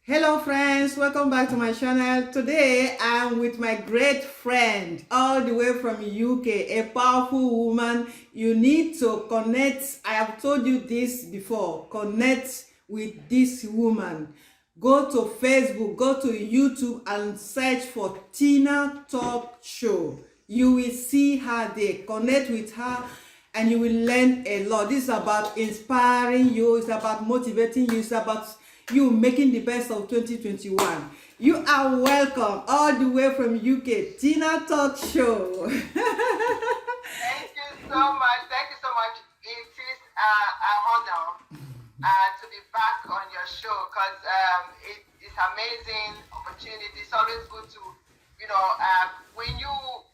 Hello friends, welcome back to my channel. Today I'm with my great friend all the way from UK, a powerful woman. You need to connect. I have told you this before. Connect with this woman. Go to Facebook, go to YouTube and search for TinaTalks Show. You will see her there. Connect with her and you will learn a lot. This is about inspiring you, it's about motivating you, it's about you making the best of 2021. You are welcome all the way from UK, TinaTalks Show. Thank you so much. Thank you so much. It is an honor to be back on your show because it is amazing opportunity. It's always good to, when you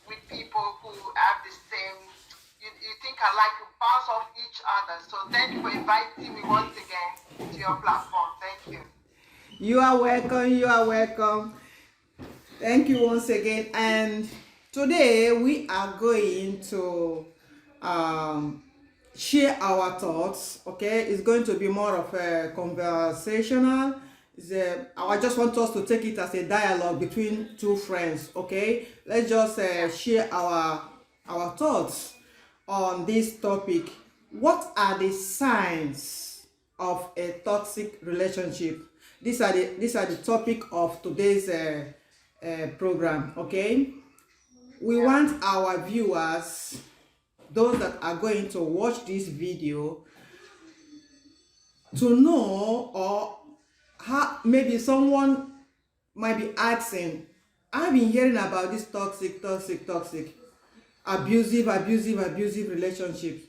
with people who have the same, you think alike, you bounce off each other. So thank you for inviting me once again to your platform. Thank you. You are welcome. You are welcome. Thank you once again. And today we are going to share our thoughts. Okay, it's going to be more of a conversational. I just want us to take it as a dialogue between two friends. Okay, let's just share our thoughts on this topic. What are the signs of a toxic relationship? These are the topic of today's program. Okay, we want our viewers, those that are going to watch this video, to know, or how maybe someone might be asking, I've been hearing about this toxic, abusive relationships.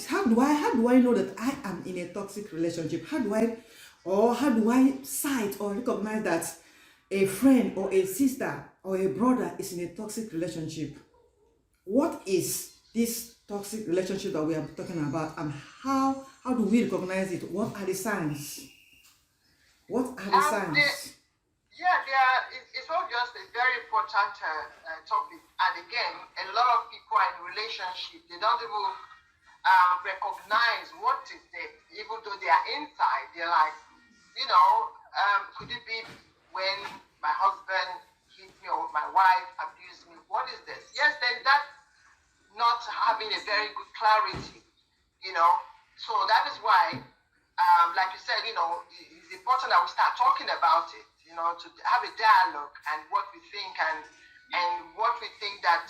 How do I know that I am in a toxic relationship? How do I sight or recognize that a friend or a sister or a brother is in a toxic relationship? What is this toxic relationship that we are talking about, and how do we recognize it? What are the signs? It's not just a very important topic. And again, a lot of people are in relationship. They don't even recognize what is it, even though they are inside. They're like, could it be when my husband hit me or my wife abused me? What is this? Yes, then that's not having a very good clarity, So that is why, like you said, it's important that we start talking about it, to have a dialogue and what we think and what we think that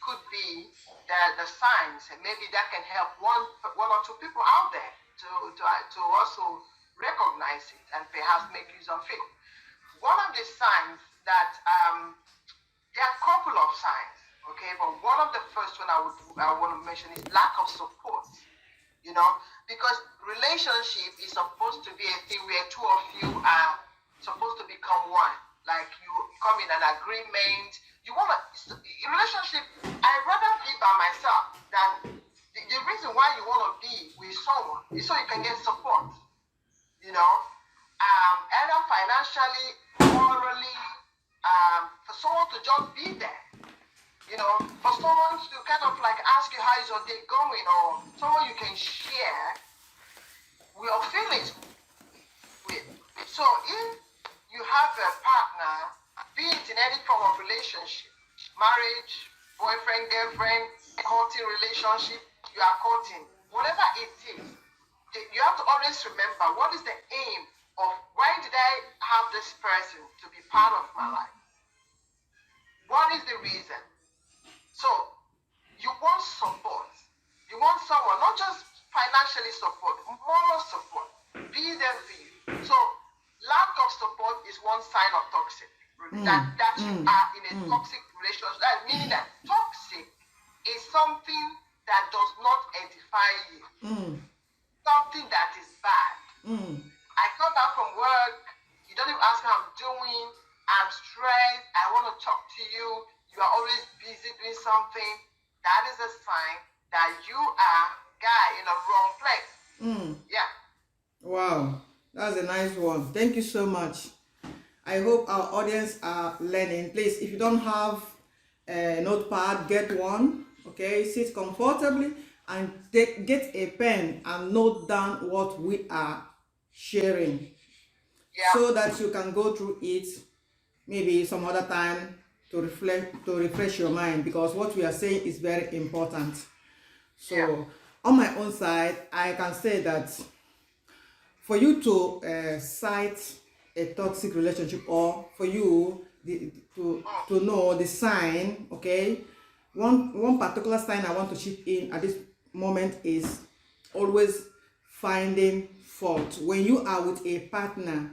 could be the signs, and maybe that can help one or two people out there to also recognize it and perhaps make use of it. One of the signs that there are a couple of signs, okay, but one of the first one I want to mention is lack of support. Because relationship is supposed to be a thing where two of you are supposed to become one. Like you come in an agreement. You want to, in relationship, I'd rather be by myself than the reason why you want to be with someone is so you can get support. Either financially, morally, for someone to just be there. For someone to kind of like ask you how is your day going, or someone you can share your feelings with. So if you have a partner, be it in any form of relationship, marriage, boyfriend, girlfriend, courting relationship, you are courting, whatever it is, you have to always remember what is the aim of why did I have this person to be part of my life? What is the reason? So you want support. You want someone, not just financially support, moral support. Be there for you. So lack of support is one sign of toxic. That you are in a toxic relationship. That meaning that toxic is something that does not edify you. Something that is bad. I come back from work, you don't even ask how I'm doing, I'm stressed, I want to talk to you, you are always busy doing something. That is a sign that you are guy in the wrong place. Yeah. Wow, that's a nice one. Thank you so much. I hope our audience are learning. Please, if you don't have a notepad, get one. Okay, sit comfortably and get a pen and note down what we are sharing. so that you can go through it maybe some other time to refresh your mind, because what we are saying is very important. So on my own side, I can say that for you to cite a toxic relationship, or for you to know the sign, okay, one particular sign I want to chip in at this moment is always finding fault. When you are with a partner,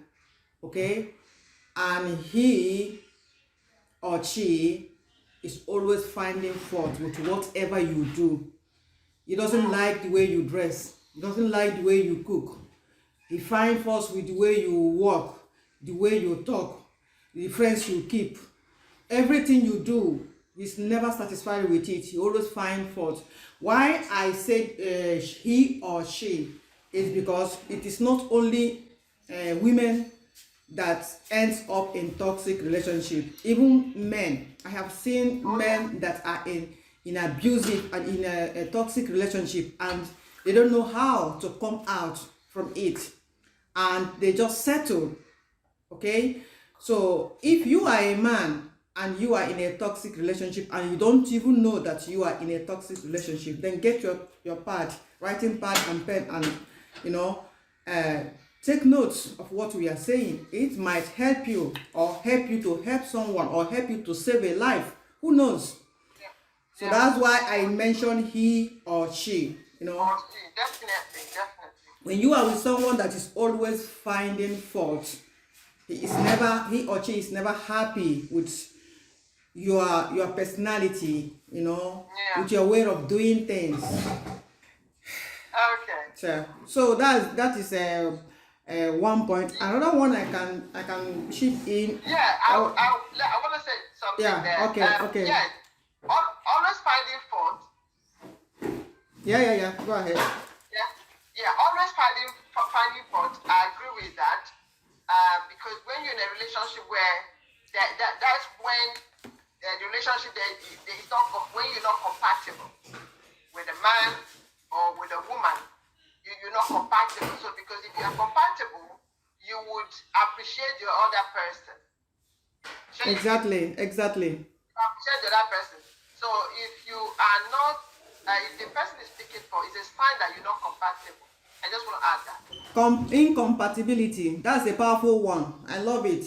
okay, and he or she is always finding fault with whatever you do. He doesn't like the way you dress, he doesn't like the way you cook, he finds fault with the way you walk, the way you talk, the friends you keep. Everything you do, he's never satisfied with it. He always finds fault. Why I said he or she is because it is not only women that ends up in toxic relationship. Even men. I have seen men that are in abusive and in a toxic relationship, and they don't know how to come out from it, and they just settle. Okay, so if you are a man and you are in a toxic relationship and you don't even know that you are in a toxic relationship, then get your pad, writing pad and pen, and you know, take notes of what we are saying. It might help you, or help you to help someone, or help you to save a life. Who knows? So that's why I mentioned he or she. You know, definitely. when you are with someone that is always finding fault, he or she is never happy with your personality, you know, with your way of doing things. Okay. So that is one point. Another one I can chip in. I want to say something there. Okay. Yes, always finding fault. Yeah. Go ahead. Always finding fault. I agree with that. Because when you're in a relationship where that's when the relationship there is not, when you're not compatible with a man or with a woman, you're not compatible. So because if you are compatible, you would appreciate your other person. Exactly. Appreciate the other person. So if you are not, if the person is speaking for, it's a sign that you're not compatible. I just want to add that. Incompatibility, that's a powerful one. I love it.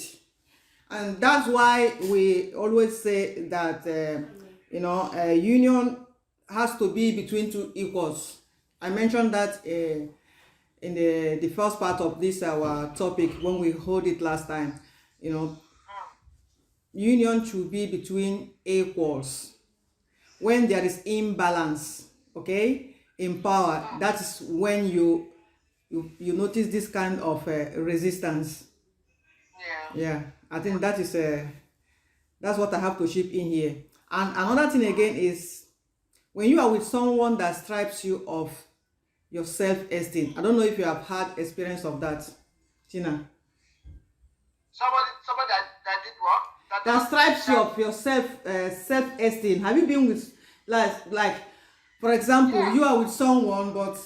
And that's why we always say that a union has to be between two equals. I mentioned that in the first part of this our topic when we hold it last time. Union should be between equals. When there is imbalance, okay, in power, that is when you notice this kind of resistance. I think that is that's what I have to chip in here. And another thing again is when you are with someone that stripes you of your self-esteem. I don't know if you have had experience of that, Tina. Somebody that did what? That stripes you of your self-esteem. Have you been with like for example, you are with someone but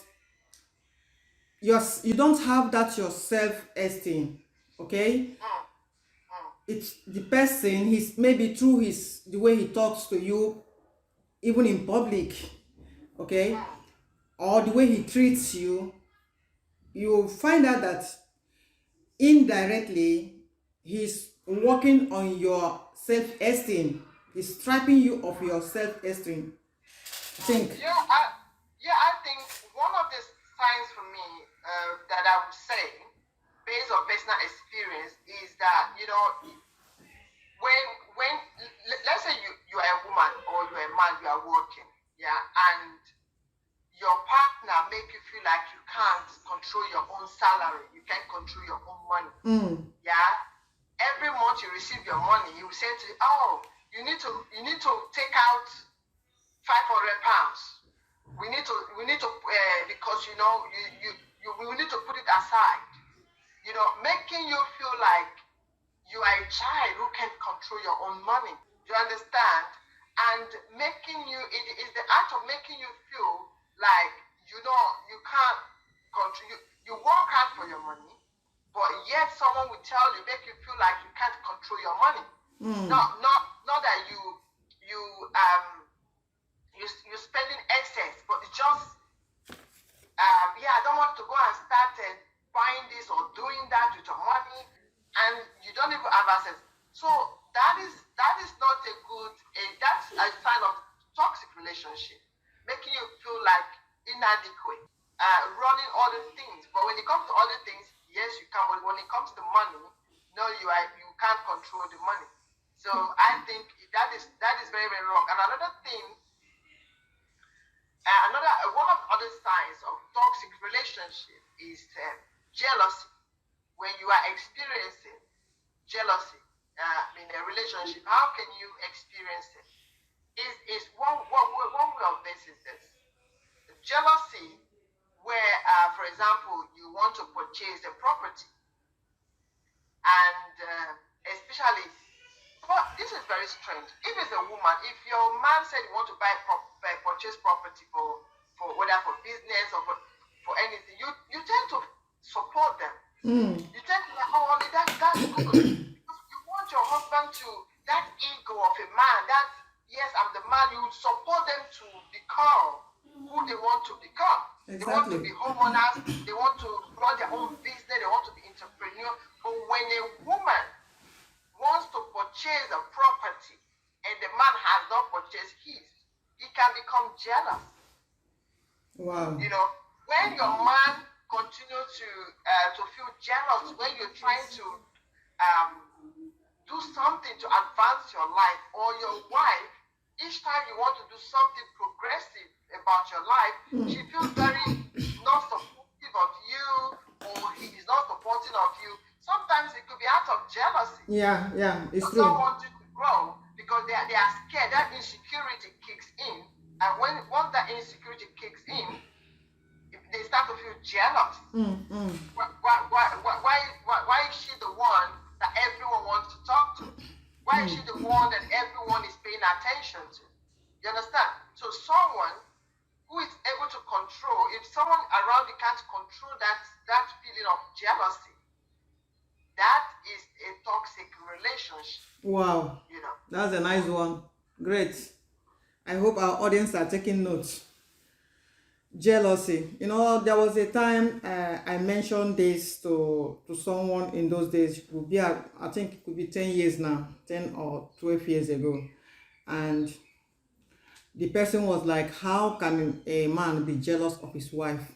you don't have that your self-esteem, okay? It's the person, he's maybe through the way he talks to you, even in public, okay, or the way he treats you, you find out that indirectly he's working on your self-esteem. He's stripping you of your self-esteem. I think. I think one of the signs for me that I would say, based on personal experience, is that when let's say you are a woman or you're a man, you are working, and your partner make you feel like you can't control your own salary, you can't control your own money. Every month you receive your money, he will say to you, oh, you need to take out £500. We need to because we need to put it aside. Making you feel like you are a child who can't control your own money. You understand? And it is the act of making you feel like you can't control. You work hard for your money, but yet someone will tell you, make you feel like you can't control your money. Not that you're spending excess, but it's just I don't want to go and start buying this or doing that with your money, and you don't even have access. So that is not a good. That's a sign of toxic relationship, making you feel like inadequate, running all the things. But when it comes to other things, yes, you can. But when it comes to money, no, you can't control the money. So I think that is very, very wrong. And another thing. One of the other signs of toxic relationship is jealousy. When you are experiencing jealousy in a relationship, how can you experience it? Is one way of this is this: jealousy, where, for example, you want to purchase a property, and especially. But this is very strange. If it's a woman, if your man said you want to purchase property for whether for business or for anything, you tend to support them. You tend to like, oh, that's good. You want your husband to, that ego of a man, that yes, I'm the man, you support them to become who they want to become. Exactly. They want to be homeowners, they want to run their own business, they want to be entrepreneur. But when a woman wants to purchase a property and the man has not purchased his, he can become jealous. Wow. You know, when your man continues to feel jealous when you're trying to do something to advance your life, or your wife, each time you want to do something progressive about your life, she feels very not supportive of you, or he is not supporting of you. Sometimes it could be out of jealousy. Yeah, it's true. They don't want you to grow because they are scared. That insecurity kicks in, and once that insecurity kicks in, they start to feel jealous. Why is she the one that everyone wants to talk to? Why is she the one that everyone is paying attention to? You understand? So someone who is able to control, if someone around you can't control that feeling of jealousy, that is a toxic relationship. Wow. You know. That's a nice one. Great. I hope our audience are taking notes. Jealousy. You know, there was a time I mentioned this to someone in those days. It could be, I think it could be 10 years now, 10 or 12 years ago. And the person was like, how can a man be jealous of his wife?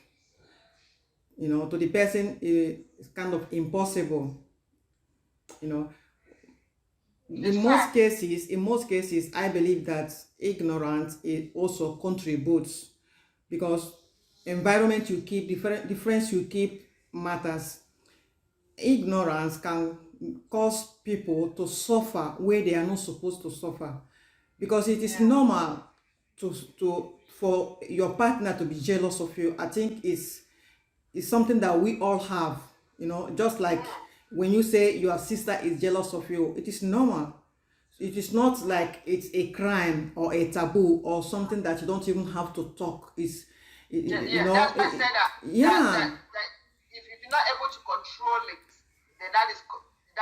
You know, to the person, it's kind of impossible. You know, in most cases, I believe that ignorance it also contributes, because environment you keep, difference you keep matters. Ignorance can cause people to suffer where they are not supposed to suffer, because it is normal for your partner to be jealous of you. I think it's something that we all have, you know, just like when you say your sister is jealous of you, it is normal. It is not like it's a crime or a taboo or something that you don't even have to talk. You know, that's why I said that. That if you're not able to control it, then that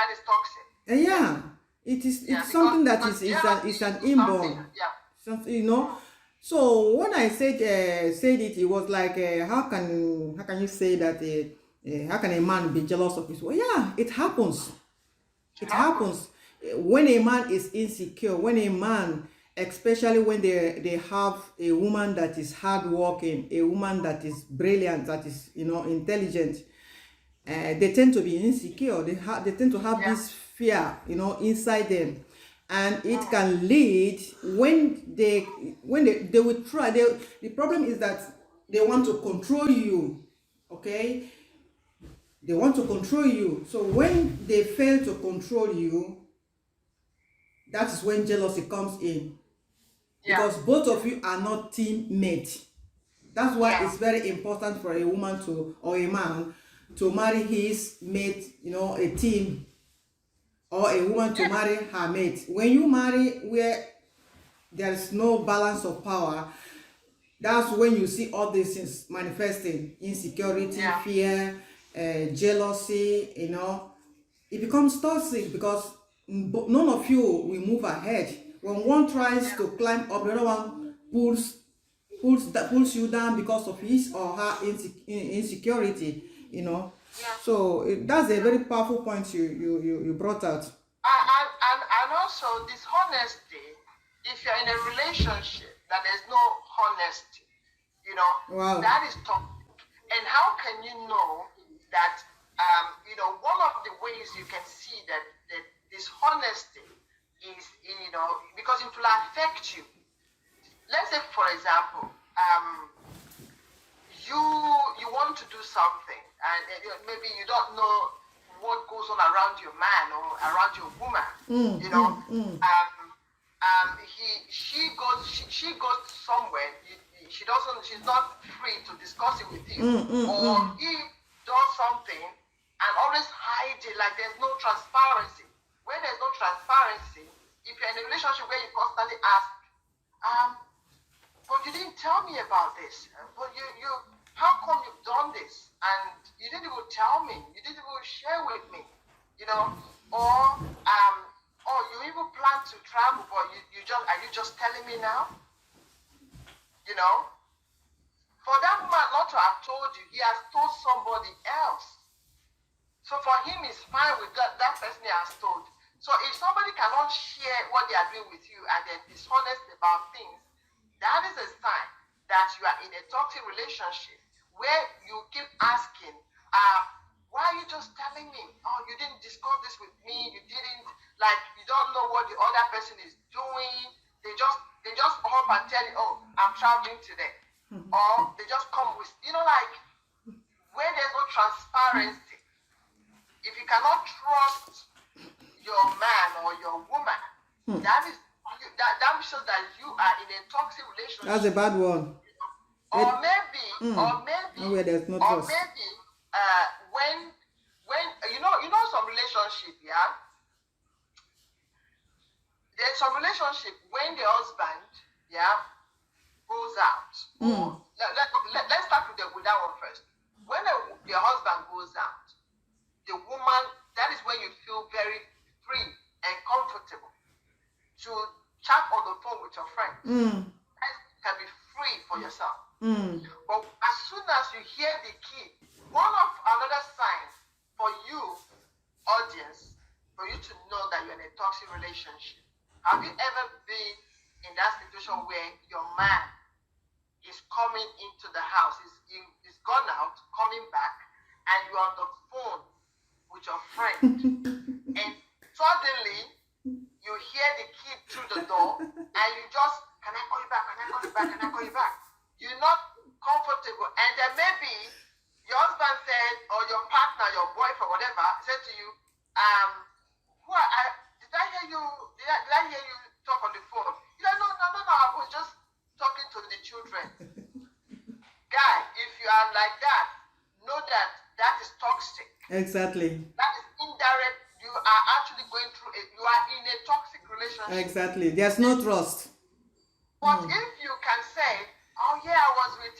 is toxic. Yeah, it's something that is an inborn. Something, you know. So when I said it was like how can you say that how can a man be jealous of his wife? Yeah, it happens. It happens when a man is insecure, when a man, especially when they have a woman that is hardworking, a woman that is brilliant, that is, you know, intelligent, they tend to be insecure. They tend to have this fear, you know, inside them, and it can lead when they will try. The problem is that they want to control you. Okay, they want to control you. So when they fail to control you, that is when jealousy comes in, because both of you are not teammates. That's why it's very important for a woman or a man to marry his mate, you know, a team, or a woman to marry her mate. When you marry where there is no balance of power, that's when you see all these things manifesting: insecurity, fear, jealousy, it becomes toxic because none of you will move ahead. When one tries to climb up, the other one pulls you down because of his or her insecurity. Yeah. So that's a very powerful point you brought out. And also dishonesty. If you're in a relationship that there's no honesty, Wow. that is toxic. And how can you know that? One of the ways you can see that dishonesty is, because it will affect you. Let's say, for example, you want to do something, and maybe you don't know what goes on around your man or around your woman. She goes somewhere. She's not free to discuss it with you, or he does something and always hide it, like there's no transparency. When there's no transparency, if you're in a relationship where you constantly ask, but you didn't tell me about this. But you how come you've done this? And you didn't even tell me. You didn't even share with me. Or you even plan to travel, but are you just telling me now? For that man not to have told you, he has told somebody else. So for him, it's fine with that person he has told. So if somebody cannot share what they are doing with you and they're dishonest about things, that is a sign that you are in a toxic relationship where you keep asking, why are you just telling me? Oh, you didn't discuss this with me. You didn't, you don't know what the other person is doing. They just hop and tell you, oh, I'm traveling today. Or they just come with, where there's no transparency. If you cannot trust your man or your woman, that shows that you are in a toxic relationship. That's a bad one. Or maybe, where there's no trust. when some relationship, yeah. There's some relationship when the husband, yeah, goes out. Let's start with that one first. When the husband goes out, the woman, that is when you feel very free and comfortable to chat on the phone with your friends. You can be free for yourself. But as soon as you hear the key, another sign for you, audience, for you to know that you're in a toxic relationship. Have you ever been in that situation where your man is coming into the house, he's gone out, coming back, and you're on the phone with your friend, and suddenly you hear the kid through the door, and you just, can I call you back? Can I call you back? Can I call you back? You're not comfortable, and then maybe your husband said, or your partner, your boyfriend, whatever, said to you, did I hear you talk on the phone? You're like, no, I was just talking to the children. Guy, if you are like that, know that is toxic. Exactly. That is indirect. You are actually going through it. You are in a toxic relationship. Exactly. There's no trust. But if you can say, oh yeah, I was with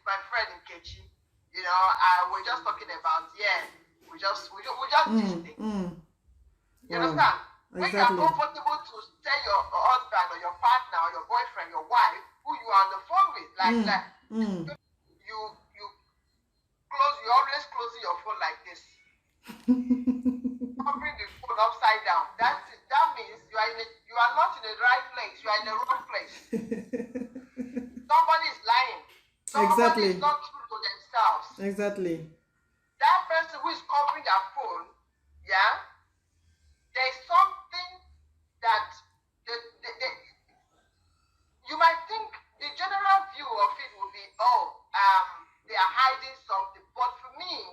my friend in Kechi, we're just talking about, we just this thing. You understand? When you are comfortable to tell your husband or your partner or your boyfriend, your wife, who you are on the phone with, you always closing your phone like this. Covering the phone upside down. That means you are not in the right place, you are in the wrong place. Somebody is lying. Somebody is not true to themselves. Exactly. That person who is covering their phone, yeah, there's something that you might think the general view of it will be, they are hiding something. But for me,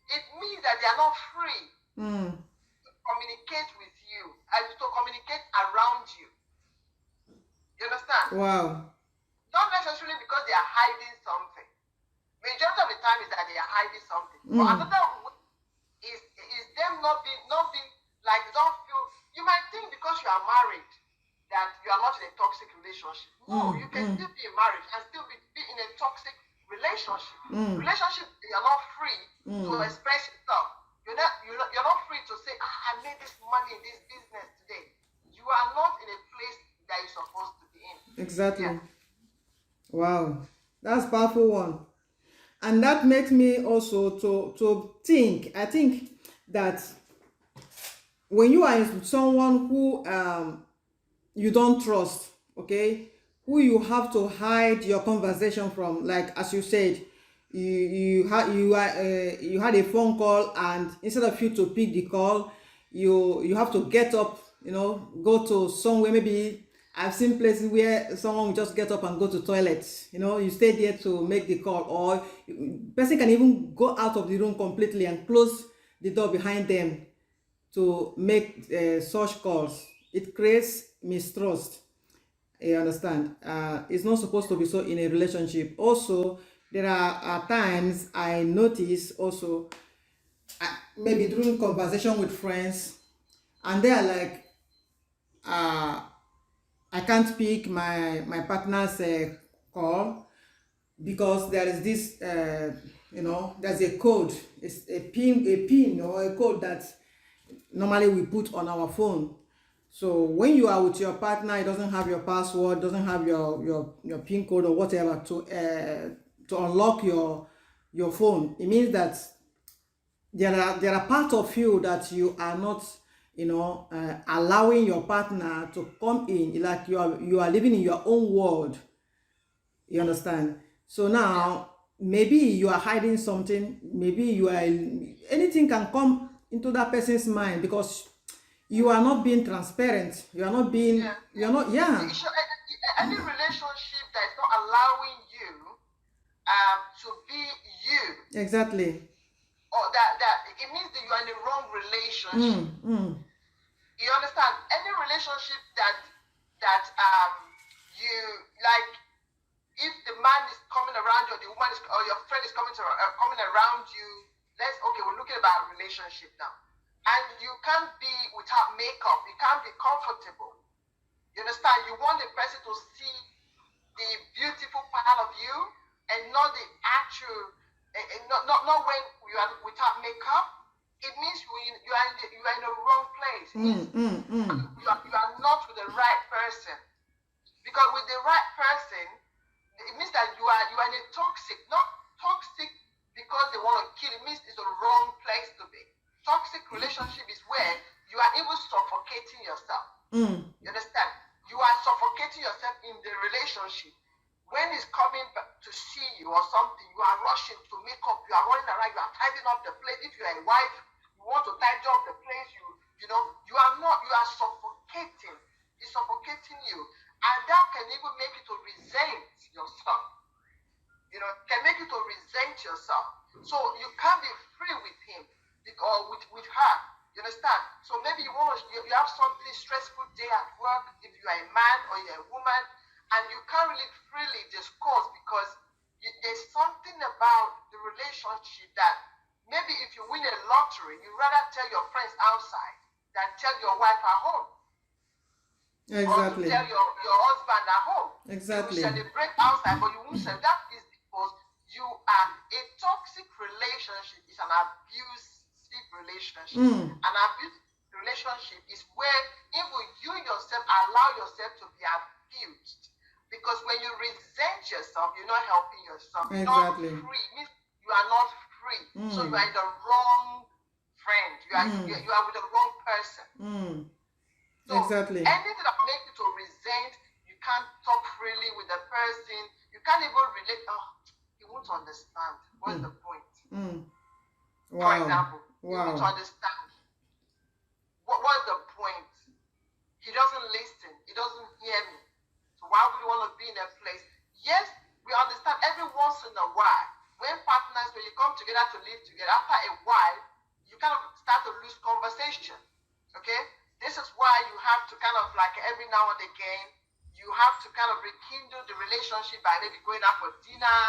it means that they are not free to communicate with you and to communicate around you. You understand? Wow. Not necessarily because they are hiding something. Majority of the time is that they are hiding something. But another is them not being like, don't feel. You might think because you are married that you are not in a toxic relationship. No, you can still be in marriage and still be in a toxic relationship. Relationship, you're not free to express yourself. You're not free to say, I made this money in this business today. You are not in a place that you're supposed to be in. Exactly. Yeah. Wow, that's a powerful one. And that makes me also to think. I think that when you are with someone who you don't trust, okay, who you have to hide your conversation from, like as you said, you had a phone call, and instead of you to pick the call, you have to get up, go to somewhere. Maybe I've seen places where someone will just get up and go to toilet, you stay there to make the call, or person can even go out of the room completely and close the door behind them to make such calls. It creates mistrust. You understand? It's not supposed to be so in a relationship. Also, there are times I notice also, maybe during conversation with friends, and they are like, I can't pick my partner's call because there is this, there's a code. It's a pin or a code that normally we put on our phone. So when you are with your partner, it doesn't have your password, doesn't have your pin code or whatever to unlock your phone. It means that there are parts of you that you are not, allowing your partner to come in. Like you are living in your own world. You understand? So now maybe you are hiding something. Maybe anything can come into that person's mind because you are not being transparent. You are not being. Yeah. You're not. Yeah. Any relationship that is not allowing you to be you. Exactly. Or that it means that you are in the wrong relationship. You understand? Any relationship that you like, if the man is coming around you, or the woman is, or your friend is coming around you, we're looking about relationship now, and you can't be without makeup. You can't be comfortable. You understand? You want the person to see the beautiful part of you and not the actual, not when you are without makeup. It means you are in the wrong place. You are not with the right person. Because with the right person, it means that you are in a not toxic because they want to kill. It means it's the wrong place to be. Toxic relationship is where you are even suffocating yourself. You understand? You are suffocating yourself in the relationship. When he's coming to see you or something, you are rushing to make up. You are running around. You are tidying up the place. If you are a wife, you want to tidy up the place. You are not. You are suffocating. It's suffocating you, and that can even make you to resent yourself. Can make you to resent yourself. So you can't be free with him or with her. You understand? So maybe you have something stressful day at work. If you are a man or you're a woman, and you can't really freely discuss because there's something about the relationship that maybe if you win a lottery, you rather tell your friends outside than tell your wife at home. Exactly. Or tell your husband at home. Exactly. You will celebrate outside, but you won't say that is because you are a toxic relationship. Is an abusive relationship. An abusive relationship is where even you yourself allow yourself to be abused. Because when you resent yourself, you're not helping yourself. You're exactly. not free. It means you are not free. So you are in the wrong friend. You are with the wrong person. So exactly. Anything that makes you to resent, you can't talk freely with the person. You can't even relate. Oh, he won't understand. What's the point? Wow. For example, you won't understand. What's the point? He doesn't listen. He doesn't hear me. So why would you want to be in a place? Yes, we understand every once in a while. When you come together to live together, after a while, you kind of start to lose conversation. Okay? This is why you have to kind of like every now and again, you have to kind of rekindle the relationship by maybe going out for dinner,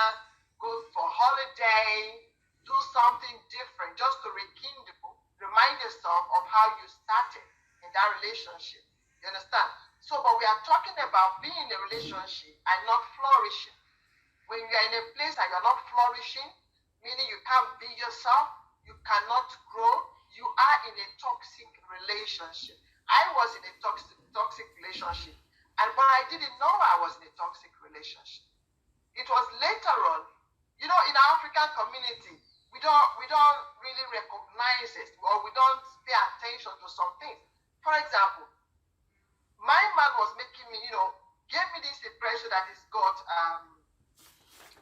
go for holiday, do something different just to rekindle, remind yourself of how you started in that relationship. You understand? So, but we are talking about being in a relationship and not flourishing. when you are in a place and you're not flourishing, meaning you can't be yourself, you cannot grow, you are in a toxic relationship. I was in a toxic relationship, but I didn't know I was in a toxic relationship. It was later on, in our African community, we don't really recognize it, or we don't pay attention to some things. For example, my man was making me, gave me this impression that he's got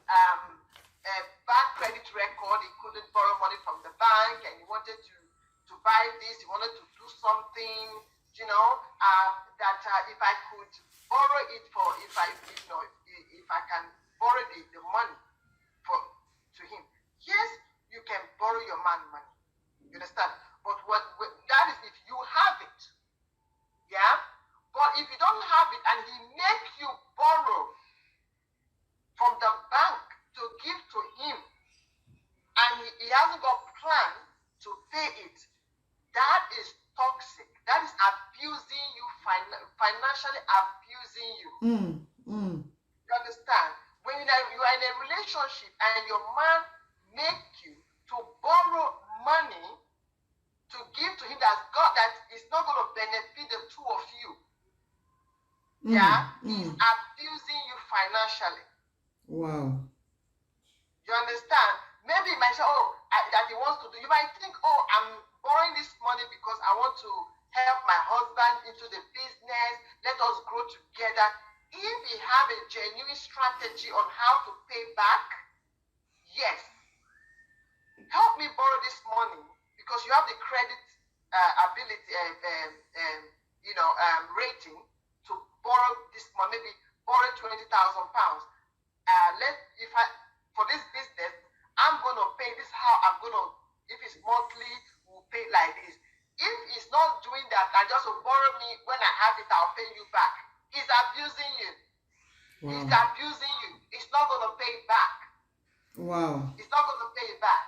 a bad credit record. He couldn't borrow money from the bank, and he wanted to buy this. He wanted to do something, that if I could borrow it if I can borrow the money to him. Yes, you can borrow your man money. You understand? But that is if you have it. Yeah? But if you don't have it and he makes you borrow from the bank to give to him, and he hasn't got plan to pay it, that is toxic. That is abusing you, financially abusing you. You understand? When you are in a relationship and your man make you to borrow money to give to him that is not going to benefit the two of you. He's abusing you financially. Wow. You understand? Maybe he might say, that he wants to do. You might think, I'm borrowing this money because I want to help my husband into the business. Let us grow together. If he have a genuine strategy on how to pay back, yes. Help me borrow this money because you have the credit ability, rating to borrow this money. Maybe borrow £20,000. For this business, I'm gonna pay this. How I'm gonna, if it's monthly, we'll pay like this. If he's not doing that, and just will borrow me when I have it, I'll pay you back. He's abusing you. Wow. He's abusing you. He's not gonna pay it back. Wow. He's not gonna pay it back.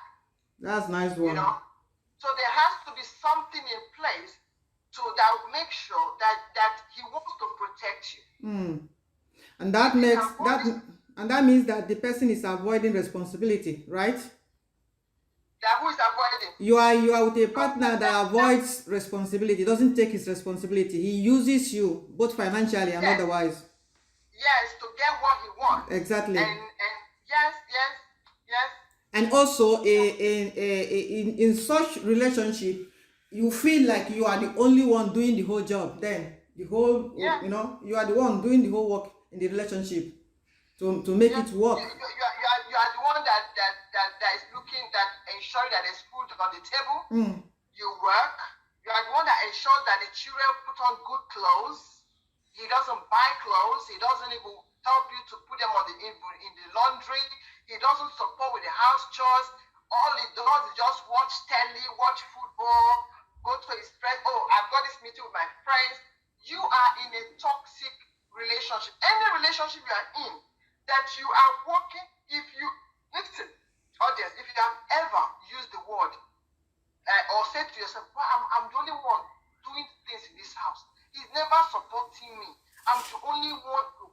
That's nice one. So there has to be something in place that will make sure that he wants to protect you. And that means that the person is avoiding responsibility, right? That who is avoiding? You are with a partner that avoids responsibility, doesn't take his responsibility. He uses you both financially and otherwise. Yes, to get what he wants. Exactly. And yes. And also, in such relationship, you feel like you are the only one doing the whole job. Then the whole, you are the one doing the whole work in the relationship to make it work. You are the one that is looking, that ensuring that there's food on the table. You work. You are the one that ensures that the children put on good clothes. He doesn't buy clothes. He doesn't even help you to put them in the laundry. He doesn't support with the house chores. All he does is just watch telly, watch football, go to his friends. I've got this meeting with my friends. You are in a toxic relationship. Any relationship you are in, that you are working, listen, audience, if you have ever used the word or said to yourself, I'm the only one doing things in this house. He's never supporting me. I'm the only one to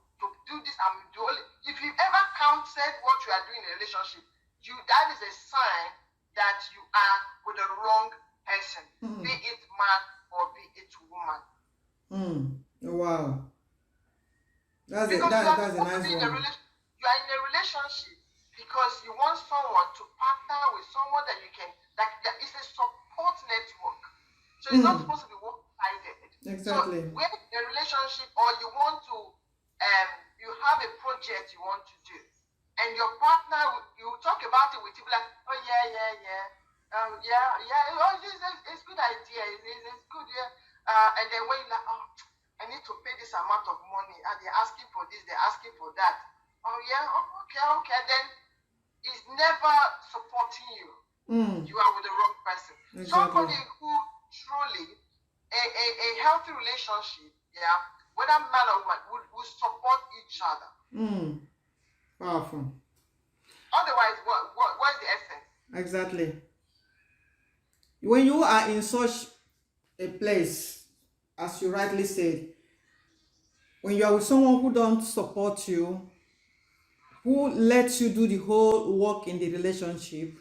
do this. I'm the only. If you've ever counted what you are doing in a relationship, that is a sign that you are with the wrong person, be it man or be it woman. Wow. That's a nice one. You are in a relationship because you want someone to partner with someone that you can, that is a support network. So it's not supposed to be one-sided. Exactly. So we're in a relationship, or you want to, you have a project you want to do, and your partner, you talk about it with people like, it's a good idea, it's good, and then when you're like, I need to pay this amount of money, and they're asking for this, they're asking for that. Okay, then he's never supporting you. You are with the wrong person. Exactly. Somebody who truly, a healthy relationship, whether man or woman, will support each other. Powerful. Otherwise, what's the essence? Exactly. When you are in such a place, as you rightly said, when you are with someone who don't support you, who lets you do the whole work in the relationship,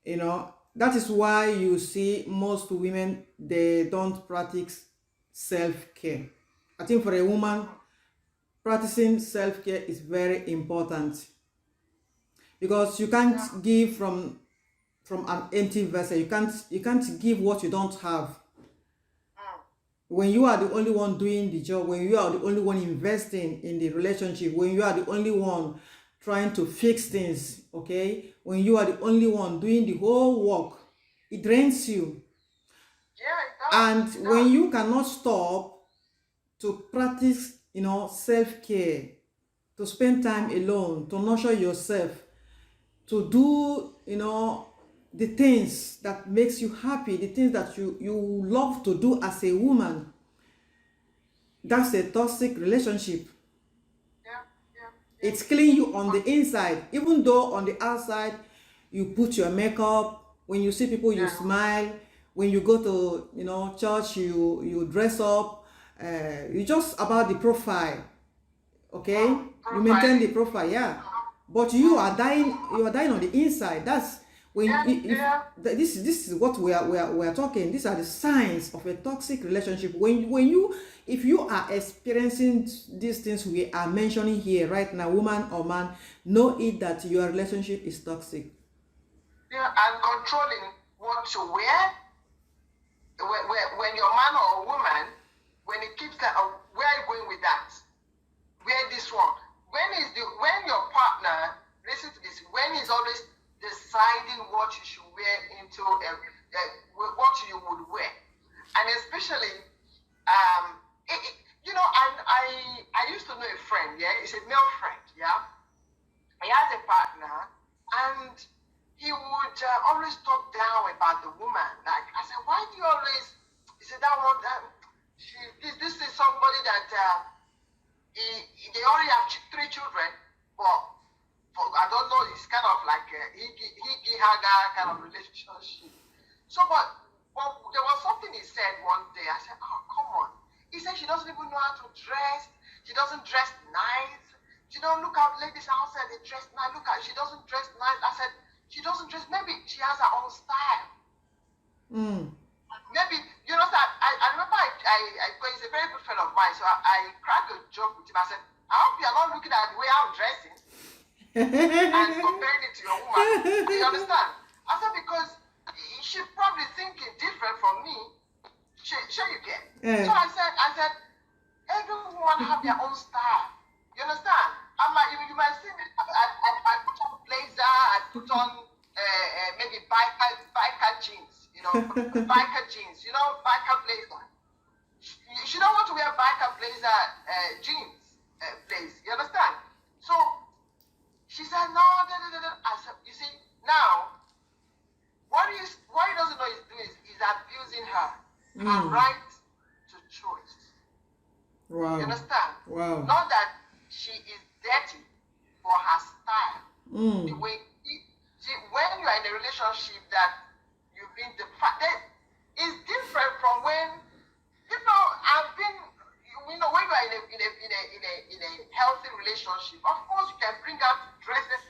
that is why you see most women, they don't practice self-care. I think for a woman, practicing self-care is very important, because you Yeah. can't give from an empty vessel. You can't give what you don't have. Mm. When you are the only one doing the job, when you are the only one investing in the relationship, when you are the only one trying to fix things, okay, when you are the only one doing the whole work, it drains you. Yeah, it does. It And when does. you cannot stop to practice, self-care, to spend time alone, to nurture yourself, to do, the things that makes you happy, the things that you love to do as a woman, that's a toxic relationship. Yeah, yeah, yeah. It's killing you on the inside, even though on the outside you put your makeup. When you see people, you Yeah. smile. When you go to, church, you dress up. You just about the profile, okay. You maintain the Profiling. profile, yeah, but you are dying on the inside. That's when, Yeah, if yeah. this is what we are talking. These are the signs of a toxic relationship. When you if you are experiencing these things we are mentioning here right now, woman or man, know it that your relationship is toxic. Yeah, and controlling what to wear. When you're a man or a woman, when it keeps that, where are you going with that? Wear this one. When your partner, listen to this, when he's always deciding what you should wear into what you would wear, and especially, I used to know a friend, yeah, it's a male friend, yeah. He has a partner, and he would always talk down about the woman. Like, I said, why do you always? He said that one. This is somebody that they already have three children, but I don't know. It's kind of like a he haga kind of relationship. So, but there was something he said one day. I said, oh, come on. He said she doesn't even know how to dress. She doesn't dress nice. Look how ladies outside they dress nice. Look at she doesn't dress nice. I said she doesn't dress. Maybe she has her own style. Maybe I remember he's a very good friend of mine. So I cracked a joke with him. I said, I hope you're not looking at the way I'm dressing and comparing it to your woman. You understand? I said because she's probably thinking different from me. Sure you get. Yeah. So I said, every woman have their own style. You understand? You might see me. I put on blazer. I put on maybe biker jeans. Biker jeans. Biker blazer. She don't want to wear biker blazer jeans place. You understand? So she said no. I said, you see now. What he doesn't know he's doing is he's abusing her right to choice. Wow. You understand? Wow. Not that she is dirty for her style. The way when you are in a relationship that you've been that is different from when I've been when you are in a healthy relationship. Of course, you can bring out dresses.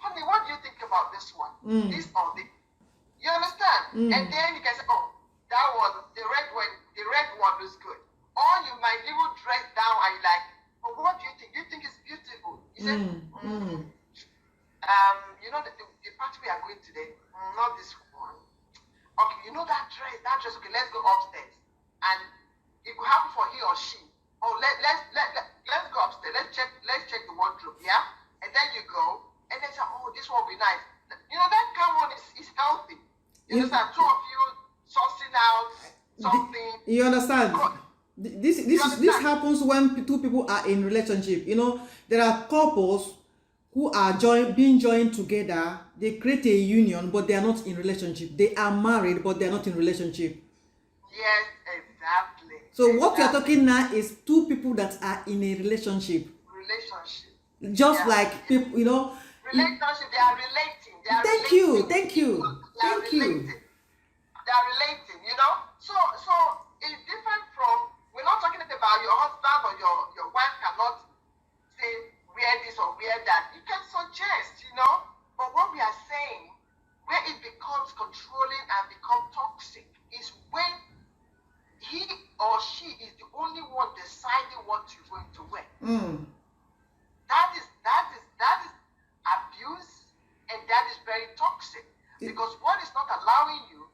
Honey, what do you think about this one? This or this? You understand? And then you can say, oh, that one, the red one looks good. Or you might even dress down and you're like, oh, what do you think? You think it's beautiful? He said, the party we are going today, not this one. Okay, that dress, okay, let's go upstairs. And it could happen for he or she. Oh, let's go upstairs. Let's check the wardrobe, yeah? And then you go, and then say, oh, this one will be nice. That kind of one is healthy. You understand? Two of you sourcing out something. You understand? This happens when two people are in relationship. There are couples who are being joined together. They create a union, but they are not in relationship. They are married, but they are not in relationship. Yes, exactly. So what you're talking now is two people that are in a relationship. Just like people, Relationship, they are relating. Thank you. They are relating. So it's different from, we're not talking about your husband or your wife cannot say wear this or wear that. or she is the only one deciding what you're going to wear. That is abuse, and that is very toxic, because what is not allowing you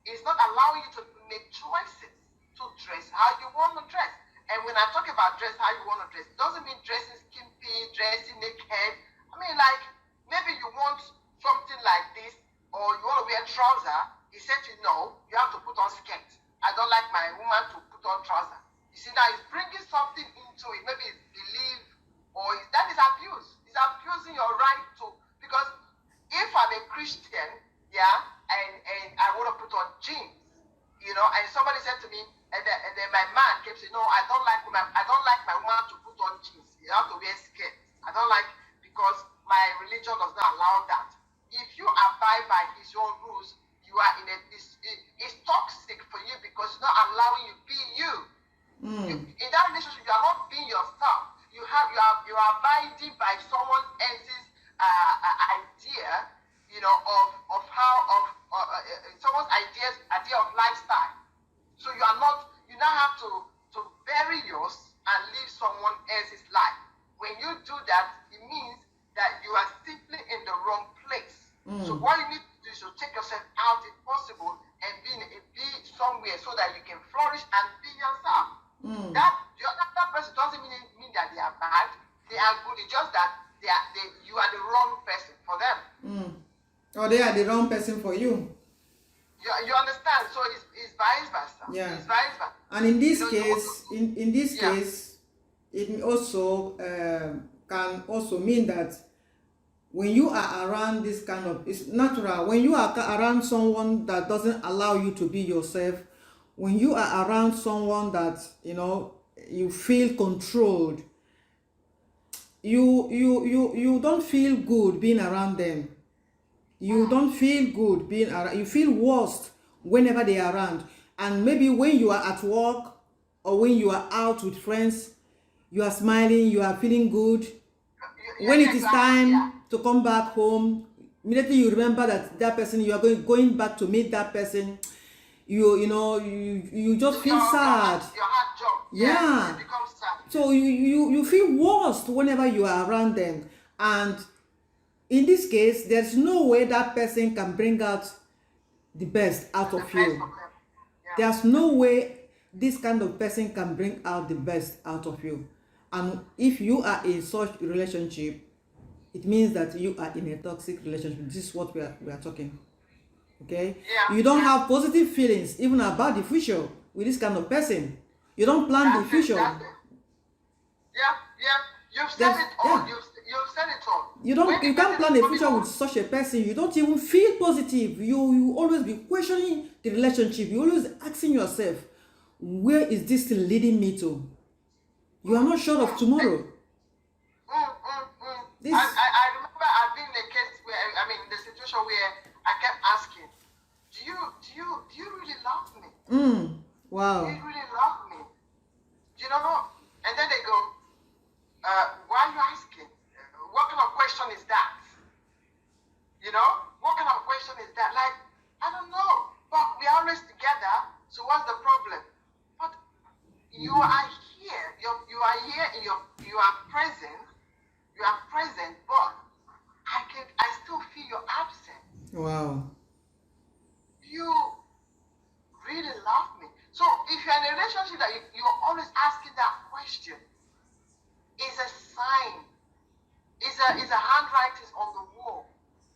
to make choices to dress how you want to dress. And when I talk about dress how you want to dress, it doesn't mean dressing skimpy, dressing naked. I mean, like, maybe you want something like this, or you want to wear trouser. He said to you, no, you have to put on skirt. I don't like my woman to put on trouser. You see, now he's bringing something into it. Maybe it's belief, or that is abuse. He's abusing your right to, because if I'm a Christian, and I want to put on jeans, and somebody said to me, and then my man came saying, no, I don't like my woman to put on jeans. You have to wear skirt. I don't like, because my religion does not allow that. If you abide by his own rules, you are it's toxic for you, because it's not allowing you be you. In that relationship, you are not being yourself. You are abiding by someone else's idea, of how someone's idea of lifestyle. So you now have to bury yours and live someone else's life. When you do that, it means that you are simply in the wrong place. So what you need to do is to take yourself out if possible and be somewhere so that you can flourish and be yourself. That the other person doesn't mean that they are bad. They are good. It's just that you are the wrong person for them. Or they are the wrong person for you. You understand? So it's vice versa. Yeah. It's vice versa. And in this case, in this case, it also can also mean that when you are around this kind of, it's natural, when you are around someone that doesn't allow you to be yourself, when you are around someone that, you feel controlled, you don't feel good being around them. You don't feel good being around. You feel worst whenever they are around. And maybe when you are at work or when you are out with friends, you are smiling, you are feeling good. When it is time to come back home, immediately you remember that person, you are going back to meet that person. You just feel sad. Your heart jump. Yeah. It becomes sad. So you feel worst whenever you are around them. And in this case, there's no way that person can bring out the best out of you. There's no way this kind of person can bring out the best out of you. And if you are in such a relationship, it means that you are in a toxic relationship. This is what we are talking. Okay? You don't have positive feelings even about the future with this kind of person. You don't plan the future. You've said it all. You've said it all. You can't plan a future with such a person. You don't even feel positive. You always be questioning the relationship. You always asking yourself, where is this thing leading me to? You are not sure of tomorrow. I remember I've been in a case where, in the situation where I kept asking, do you really love me? Wow. Do you really love me? And then they go, why are you asking? What kind of question is that? What kind of question is that? Like, I don't know, but we are always together, so what's the problem? But you are here, you are here, you are present, but I still feel your absence. Wow. You really love me. So if you're in a relationship that you're always asking that question, it's a sign. It's a handwriting on the wall.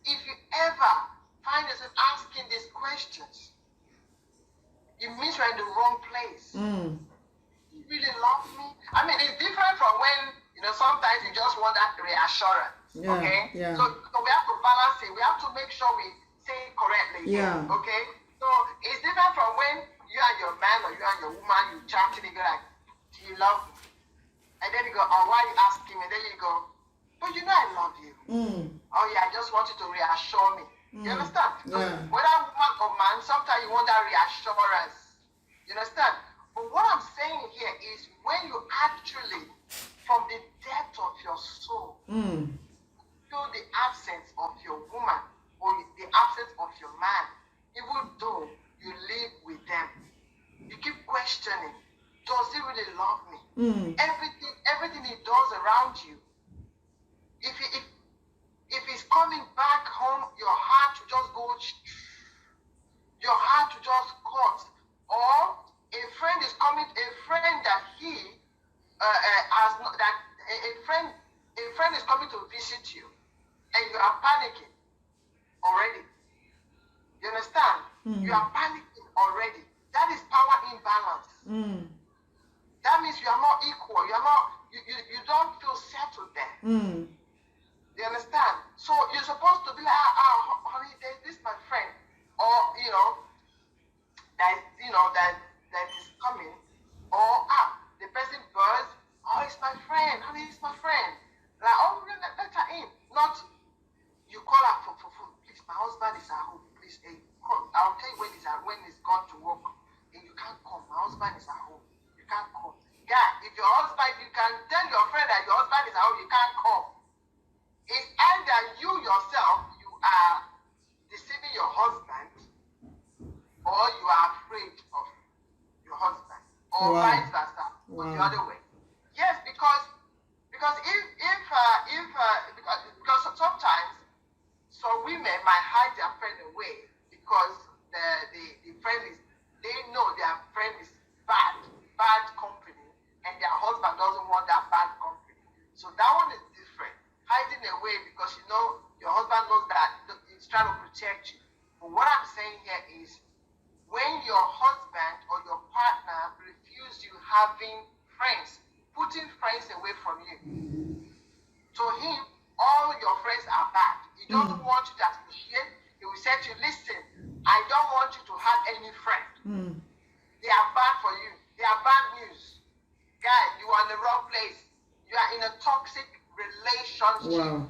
If you ever find yourself asking these questions, it means you're in the wrong place. You really love me? It's different from when, sometimes you just want that reassurance. Okay? Yeah. So we have to balance it. We have to make sure we say it correctly. Yeah. Okay? So it's different from when you and your man or you and your woman, you chat and you go like, do you love me? And then you go, oh, why are you asking me? And then you go, but I love you. Oh yeah, I just want you to reassure me. You understand? So whether woman or man, sometimes you want that reassurance. You understand? But what I'm saying here is when you actually, from the depth of your soul, feel the absence of your woman or the absence of your man, even though you live with them, you keep questioning, does he really love me? Mm. Everything he does around you, if he's coming back home, your heart to just go, your heart to just cut. Or a friend is coming, a friend that he has not, that a friend is coming to visit you, and you are panicking already. You understand? Mm. You are panicking already. That is power imbalance. Mm. That means you are not equal. You are not. You don't feel settled there. Mm. You understand? So you're supposed to be like, honey, this is my friend, or that is coming, or the person burst. Oh, it's my friend. Honey, it's my friend. Like, oh, let her in. Not you call her for food. Please, my husband is at home. Please, hey, come. I'll tell you when he's gone to work. And you can't come. My husband is at home. You can't come. Yeah, if you can tell your friend that your husband is at home, you can't come. It's either you yourself, you are deceiving your husband, or you are afraid of your husband, or Wow. vice versa, or the other way. Yes, because because sometimes some women might hide their friend away because the friend is, they know their friend is bad company, and their husband doesn't want that bad company. So that one is different. Hiding away because your husband knows that he's trying to protect you. But what I'm saying here is, when your husband or your partner refuse you having friends, putting friends away from you, to him, all your friends are bad. He doesn't want you to associate. He will say to you, listen, I don't want you to have any friend. They are bad for you. They are bad news. Guy, you are in the wrong place. You are in a toxic relationship. Wow.